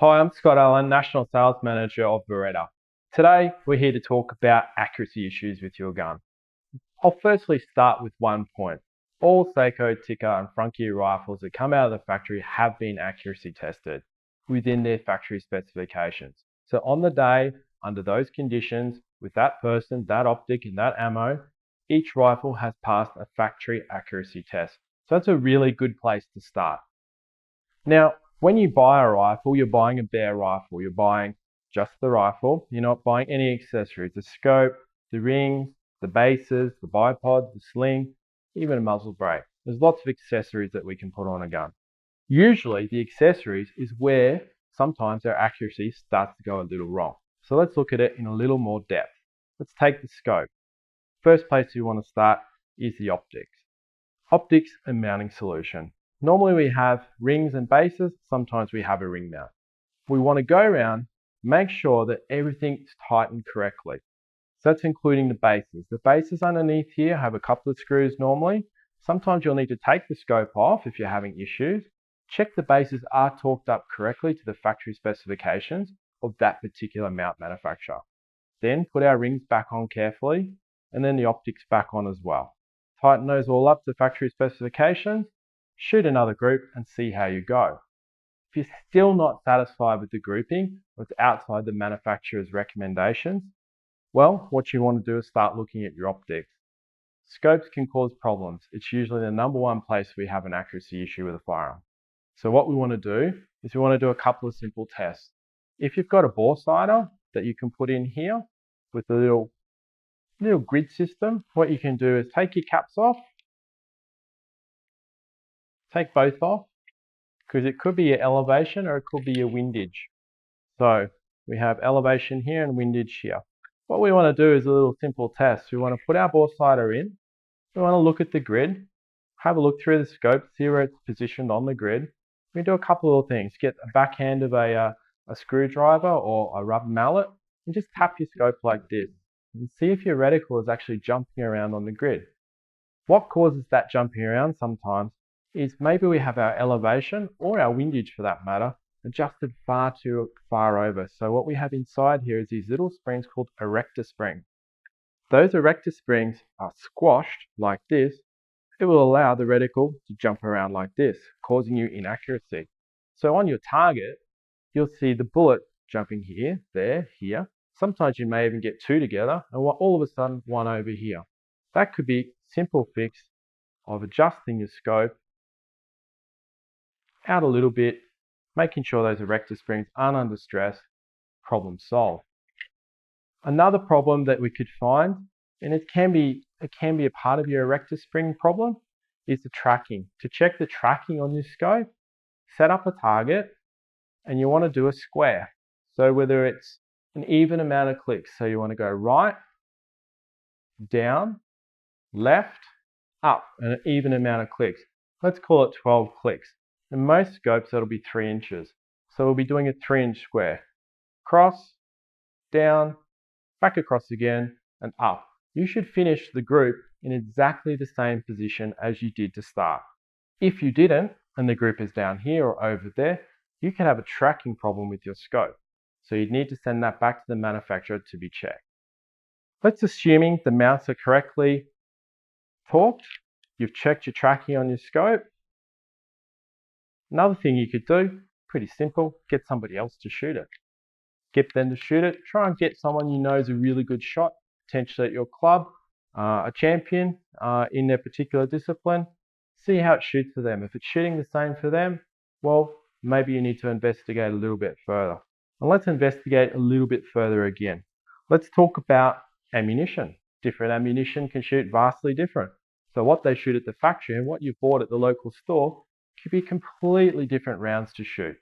Hi, I'm Scott Allen, National Sales Manager of Beretta. Today, we're here to talk about accuracy issues with your gun. I'll firstly start with one point. All Seiko, Tikka and front gear rifles that come out of the factory have been accuracy tested within their factory specifications. So on the day, under those conditions, with that person, that optic and that ammo, each rifle has passed a factory accuracy test. So that's a really good place to start. Now, when you buy a rifle, you're buying a bare rifle. You're buying just the rifle. You're not buying any accessories, the scope, the rings, the bases, the bipod, the sling, even a muzzle brake. There's lots of accessories that we can put on a gun. Usually the accessories is where sometimes our accuracy starts to go a little wrong. So let's look at it in a little more depth. Let's take the scope. First place you want to start is the optics. Optics and mounting solution. Normally we have rings and bases, sometimes we have a ring mount. We want to go around, make sure that everything is tightened correctly. So that's including the bases. The bases underneath here have a couple of screws normally. Sometimes you'll need to take the scope off if you're having issues. Check the bases are torqued up correctly to the factory specifications of that particular mount manufacturer. Then put our rings back on carefully and then the optics back on as well. Tighten those all up to factory specifications. Shoot another group and see how you go. If you're still not satisfied with the grouping or it's outside the manufacturer's recommendations, well, what you want to do is start looking at your optics. Scopes can cause problems. It's usually the number one place we have an accuracy issue with a firearm. So what we want to do is we want to do a couple of simple tests. If you've got a bore sighter that you can put in here with a little grid system, what you can do is take your caps off. Take both off, because it could be your elevation or it could be your windage. So we have elevation here and windage here. What we want to do is a little simple test. We want to put our bore sighter in. We want to look at the grid, have a look through the scope, see where it's positioned on the grid. We do a couple of things. Get a backhand of a screwdriver or a rubber mallet and just tap your scope like this and see if your reticle is actually jumping around on the grid. What causes that jumping around sometimes is maybe we have our elevation or our windage for that matter adjusted far too far over. So what we have inside here is these little springs called erector springs. Those erector springs are squashed like this. It will allow the reticle to jump around like this, causing you inaccuracy. So on your target, you'll see the bullet jumping here, there, here. Sometimes you may even get two together and all of a sudden one over here. That could be simple fix of adjusting your scope out a little bit, making sure those erector springs aren't under stress, problem solved. Another problem that we could find, and it can be a part of your erector spring problem, is the tracking. To check the tracking on your scope, set up a target and you want to do a square. So whether it's an even amount of clicks, so you want to go right, down, left, up, and an even amount of clicks. Let's call it 12 clicks. In most scopes, that'll be 3 inches. So we'll be doing a 3-inch square. Cross, down, back across again, and up. You should finish the group in exactly the same position as you did to start. If you didn't, and the group is down here or over there, you can have a tracking problem with your scope. So you'd need to send that back to the manufacturer to be checked. Let's assuming the mounts are correctly torqued. You've checked your tracking on your scope. Another thing you could do, pretty simple, get somebody else to shoot it. Get them to shoot it. Try and get someone you know is a really good shot, potentially at your club, a champion in their particular discipline. See how it shoots for them. If it's shooting the same for them, well, maybe you need to investigate a little bit further. And let's investigate a little bit further again. Let's talk about ammunition. Different ammunition can shoot vastly different. So what they shoot at the factory and what you bought at the local store could be completely different rounds to shoot.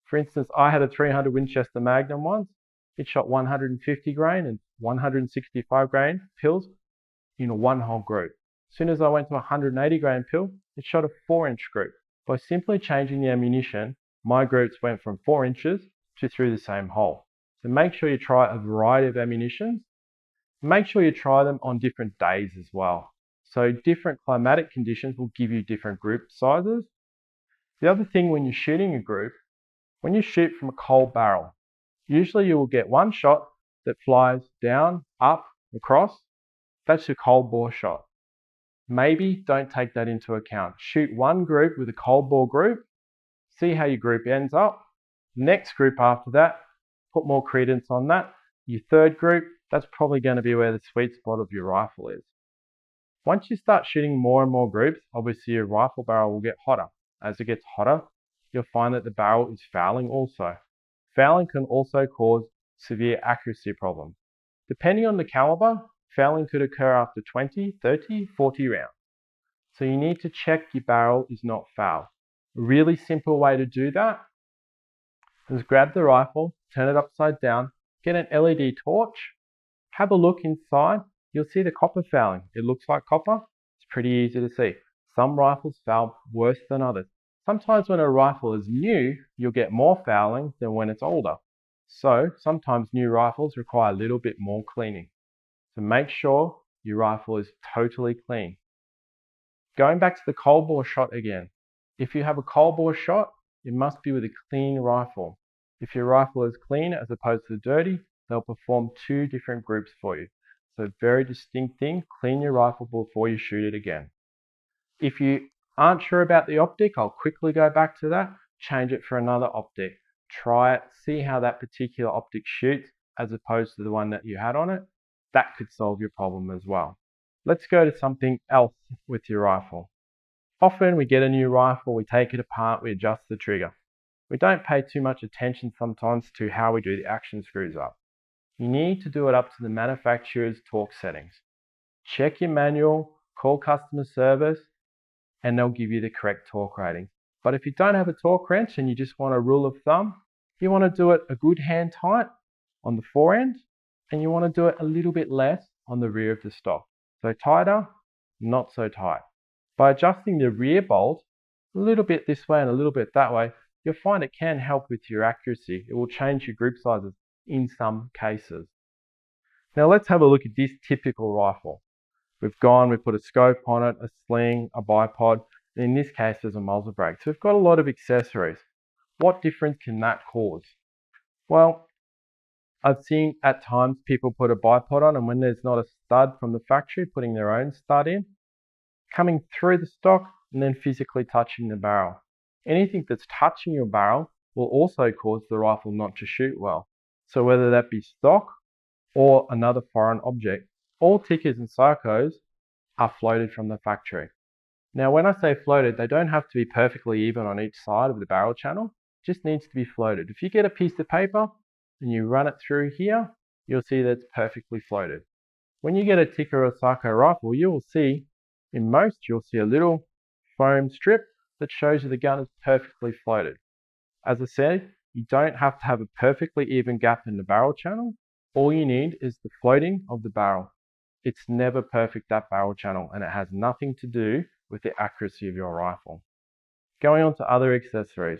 For instance, I had a 300 Winchester Magnum once. It shot 150 grain and 165 grain pills in a one-hole group. As soon as I went to a 180 grain pill, it shot a 4-inch group. By simply changing the ammunition, my groups went from 4 inches to through the same hole. So make sure you try a variety of ammunitions. Make sure you try them on different days as well. So different climatic conditions will give you different group sizes. The other thing when you're shooting a group When you shoot from a cold barrel, usually you will get one shot that flies down, up, across. That's your cold bore shot. Maybe don't take that into account. Shoot one group with a cold bore group, see how your group ends up. Next group after that, put more credence on that. Your third group, that's probably going to be where the sweet spot of your rifle is. Once you start shooting more and more groups, obviously your rifle barrel will get hotter. As it gets hotter, you'll find that the barrel is fouling also. Fouling can also cause severe accuracy problems. Depending on the caliber, fouling could occur after 20, 30, 40 rounds. So you need to check your barrel is not foul. A really simple way to do that is grab the rifle, turn it upside down, get an LED torch, have a look inside. You'll see the copper fouling. It looks like copper. It's pretty easy to see. Some rifles foul worse than others. Sometimes when a rifle is new, you'll get more fouling than when it's older. So sometimes new rifles require a little bit more cleaning. So make sure your rifle is totally clean. Going back to the cold bore shot again. If you have a cold bore shot, it must be with a clean rifle. If your rifle is clean as opposed to dirty, they'll perform two different groups for you. So very distinct thing, clean your rifle before you shoot it again. If you aren't sure about the optic, I'll quickly go back to that, change it for another optic. Try it, see how that particular optic shoots as opposed to the one that you had on it. That could solve your problem as well. Let's go to something else with your rifle. Often we get a new rifle, we take it apart, we adjust the trigger. We don't pay too much attention sometimes to how we do the action screws up. You need to do it up to the manufacturer's torque settings. Check your manual, call customer service, and they'll give you the correct torque rating. But if you don't have a torque wrench and you just want a rule of thumb, you want to do it a good hand tight on the forend, and you want to do it a little bit less on the rear of the stock. So tighter, not so tight. By adjusting the rear bolt a little bit this way and a little bit that way, you'll find it can help with your accuracy. It will change your group sizes in some cases. Now let's have a look at this typical rifle. We've put a scope on it, a sling, a bipod, and in this case there's a muzzle brake. So we've got a lot of accessories. What difference can that cause? Well, I've seen at times people put a bipod on, and when there's not a stud from the factory, putting their own stud in, coming through the stock and then physically touching the barrel. Anything that's touching your barrel will also cause the rifle not to shoot well. So whether that be stock or another foreign object, all tickers and psychos are floated from the factory. Now when I say floated, they don't have to be perfectly even on each side of the barrel channel, it just needs to be floated. If you get a piece of paper and you run it through here, you'll see that it's perfectly floated. When you get a ticker or psycho rifle, you will see, you'll see a little foam strip that shows you the gun is perfectly floated. As I said, you don't have to have a perfectly even gap in the barrel channel. All you need is the floating of the barrel. It's never perfect, that barrel channel, and it has nothing to do with the accuracy of your rifle. Going on to other accessories.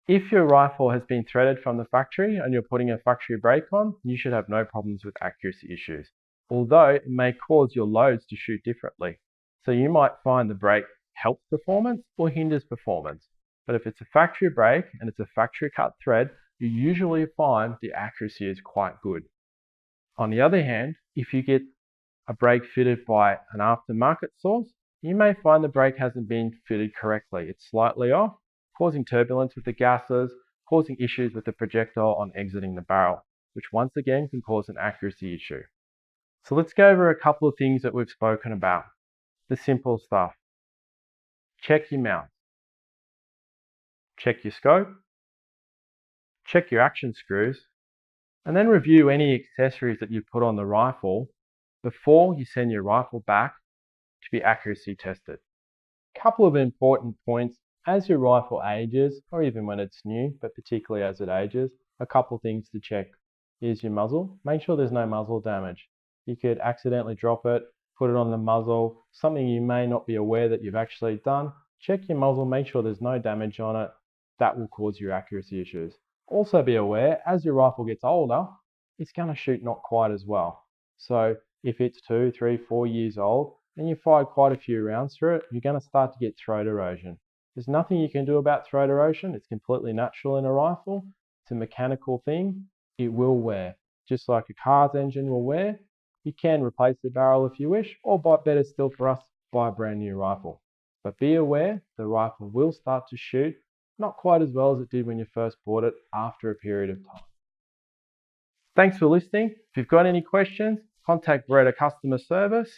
If your rifle has been threaded from the factory and you're putting a factory brake on, you should have no problems with accuracy issues, although it may cause your loads to shoot differently. So you might find the brake helps performance or hinders performance. But if it's a factory brake and it's a factory cut thread, you usually find the accuracy is quite good. On the other hand, if you get a brake fitted by an aftermarket source, you may find the brake hasn't been fitted correctly. It's slightly off, causing turbulence with the gases, causing issues with the projectile on exiting the barrel, which once again can cause an accuracy issue. So let's go over a couple of things that we've spoken about. The simple stuff. Check your mount. Check your scope. Check your action screws. And then review any accessories that you put on the rifle before you send your rifle back to be accuracy tested. A couple of important points as your rifle ages, or even when it's new, but particularly as it ages, a couple of things to check. Here's your muzzle. Make sure there's no muzzle damage. You could accidentally drop it, put it on the muzzle, something you may not be aware that you've actually done. Check your muzzle, make sure there's no damage on it. That will cause your accuracy issues. Also be aware, as your rifle gets older, it's going to shoot not quite as well. So if it's 2, 3, 4 years old and you fired quite a few rounds through it, you're going to start to get throat erosion. There's nothing you can do about throat erosion. It's completely natural in a rifle. It's a mechanical thing. It will wear. Just like a car's engine will wear, you can replace the barrel if you wish, or better still for us, buy a brand new rifle. But be aware, the rifle will start to shoot, not quite as well as it did when you first bought it after a period of time. Thanks for listening. If you've got any questions, contact Beretta Customer Service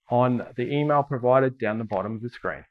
on the email provided down the bottom of the screen.